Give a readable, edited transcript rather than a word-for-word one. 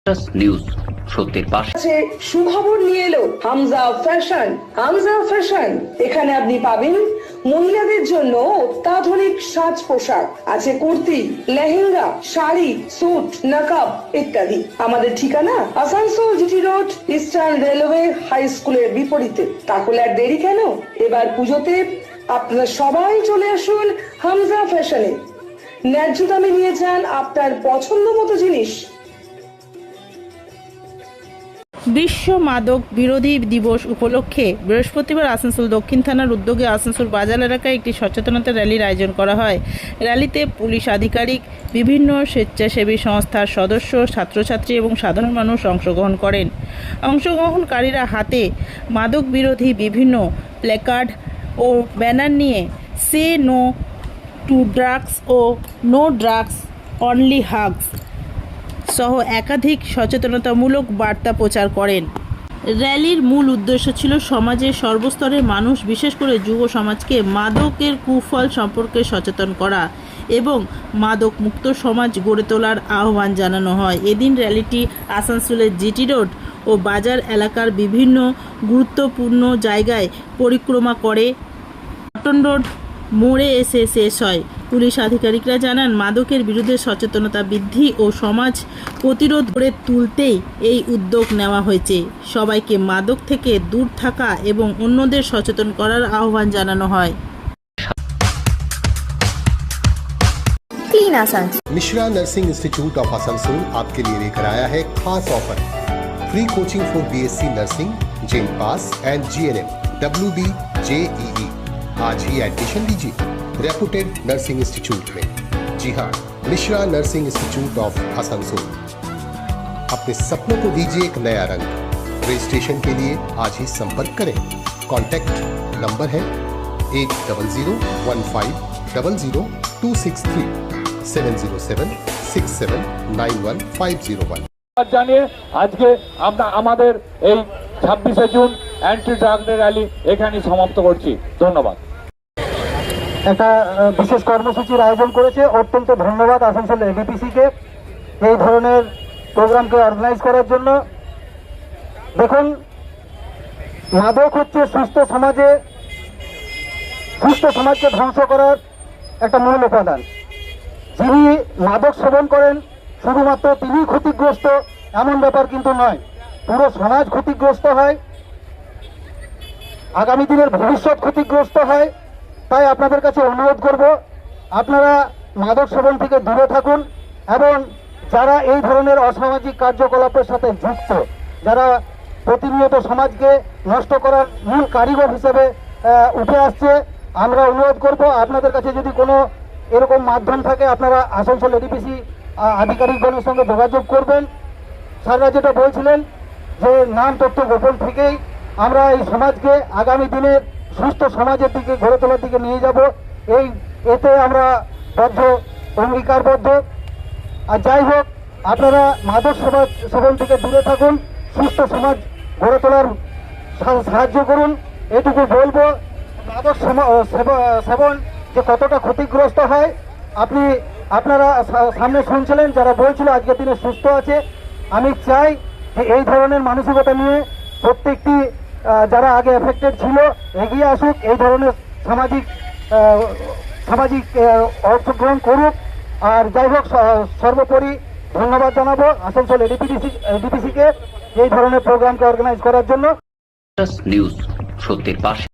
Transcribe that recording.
News সত্যের পাশে। সুখবর নিয়ে এলো হামজা ফ্যাশন। হামজা ফ্যাশন, এখানে আপনি পাবেন মহিলাদের জন্য অত্যাধুনিক সাজ পোশাক, আছে কুর্তি, লেহেঙ্গা, শাড়ি, স্যুট, নকাব ইত্যাদি। আমাদের ঠিকানা Asansol GT road, eastern railway high স্কুলের বিপরীতে। তাহলে আর দেরি কেন, এবার পুজোতে আপনারা সবাই চলে আসুন হামজা ফ্যাশনে। ন্যায্য দামে নিয়ে যান আপনার পছন্দ মতো জিনিস। বিশ্ব মাদক বিরোধী দিবস উপলক্ষে বৃহস্পতিবার আসানসোল দক্ষিণ থানার উদ্যোগে আসানসোল বাজার এলাকায় একটি সচেতনতা র্যালির আয়োজন করা হয়। র্যালিতে পুলিশ আধিকারিক, বিভিন্ন স্বেচ্ছাসেবী সংস্থার সদস্য, ছাত্রছাত্রী এবং সাধারণ মানুষ অংশগ্রহণ করেন। অংশগ্রহণকারীরা হাতে মাদক বিরোধী বিভিন্ন প্ল্যাকার্ড ও ব্যানার নিয়ে সে নো টু ড্রাগস ও নো ড্রাগস অনলি হাগস সহ একাধিক সচেতনতামূলক বার্তা প্রচার করেন। র্যালির মূল উদ্দেশ্য ছিল সমাজের সর্বস্তরের মানুষ, বিশেষ করে যুব সমাজকে মাদকের কুফল সম্পর্কে সচেতন করা এবং মাদক মুক্ত সমাজ গড়ে তোলার আহ্বান জানানো হয়। এদিন র্যালিটি আসানসোলের জিটি রোড ও বাজার এলাকার বিভিন্ন গুরুত্বপূর্ণ জায়গায় পরিক্রমা করে কটন রোড মোড়ে এসে শেষ হয়। পুলিশ আধিকারিকরা জানান, মাদকের বিরুদ্ধে সচেতনতা বৃদ্ধি ও সমাজ প্রতিরোধ গড়ে তুলতেই এই উদ্যোগ নেওয়া হয়েছে। সবাইকে মাদক থেকে দূর থাকা এবং অন্যদের সচেতন করার আহ্বান জানানো হয়। Mishra nursing institute of Asansol आपके लिए लेकर आया है खास offer. Free coaching for BSc nursing, जेम पास एंड जीएनएम, WB, JEE। आज ही एडमिशन लीजिए रेपुटेड नर्सिंग इंस्टीट्यूट में। जी हाँ, Mishra nursing institute of Asansol. अपने सपनों को दीजिए एक नया रंग। रजिस्ट्रेशन के लिए आज ही संपर्क करें। कॉन्टैक्ट नंबर है 8015000263 7076791 জানিয়ে আজকে আমরা আমাদের এই 26শে জুন অ্যান্টি ড্রাগ র্যালি এখানে সমাপ্ত করছি। ধন্যবাদ। একটা বিশেষ কর্মসূচির আয়োজন করেছে, অত্যন্ত ধন্যবাদ আসানসোল এডিপিসিকে এই ধরনের প্রোগ্রামকে অর্গানাইজ করার জন্য। দেখুন, মাদক হচ্ছে সুস্থ সমাজকে ধ্বংস করার একটা মূল উপাদান। যিনি মাদক সেবন করেন শুধুমাত্র তিনি ক্ষতিগ্রস্ত এমন ব্যাপার কিন্তু নয়, পুরো সমাজ ক্ষতিগ্রস্ত হয়, আগামী দিনের ভবিষ্যৎ ক্ষতিগ্রস্ত হয়। তাই আপনাদের কাছে অনুরোধ করব, আপনারা মাদক সেবন থেকে দূরে থাকুন এবং যারা এই ধরনের অসামাজিক কার্যকলাপের সাথে যুক্ত, যারা প্রতিনিয়ত সমাজকে নষ্ট করার মূল কারিগর হিসেবে উঠে আসছে, আমরা অনুরোধ করব আপনাদের কাছে যদি কোনো এরকম মাধ্যম থাকে আপনারা আসানসোল এডিপিসি আধিকারিকগণের সঙ্গে যোগাযোগ করবেন। স্যাররা যেটা বলছিলেন যে নাম তথ্য গোপন থেকেই আমরা এই সমাজকে আগামী দিনের সুস্থ সমাজের দিকে গড়ে তোলার দিকে নিয়ে যাব, এতে আমরা অঙ্গীকারবদ্ধ। আর যাই হোক, আপনারা মাদক সেবন থেকে দূরে থাকুন, সুস্থ সমাজ গড়ে তোলার সাহায্য করুন, এটুকু বলবো। মাদক সেবন যে কতটা ক্ষতিগ্রস্ত হয় আপনারা সামনে শুনছিলেন, যারা বলছিল আজকের দিনে সুস্থ আছে। আমি চাই যে এই ধরনের মানসিকতা নিয়ে প্রত্যেকটি যারা আগে এফেক্টেড ছিল এগিয়ে আসুক, এই ধরনের সামাজিক অংশগ্রহণ করুক। আর যাই হোক, সর্বোপরি ধন্যবাদ জানাবো আসানসোল এডিপিসিকে এই ধরনের প্রোগ্রামকে অর্গানাইজ করার জন্য। নিউজ সত্যের পাশে।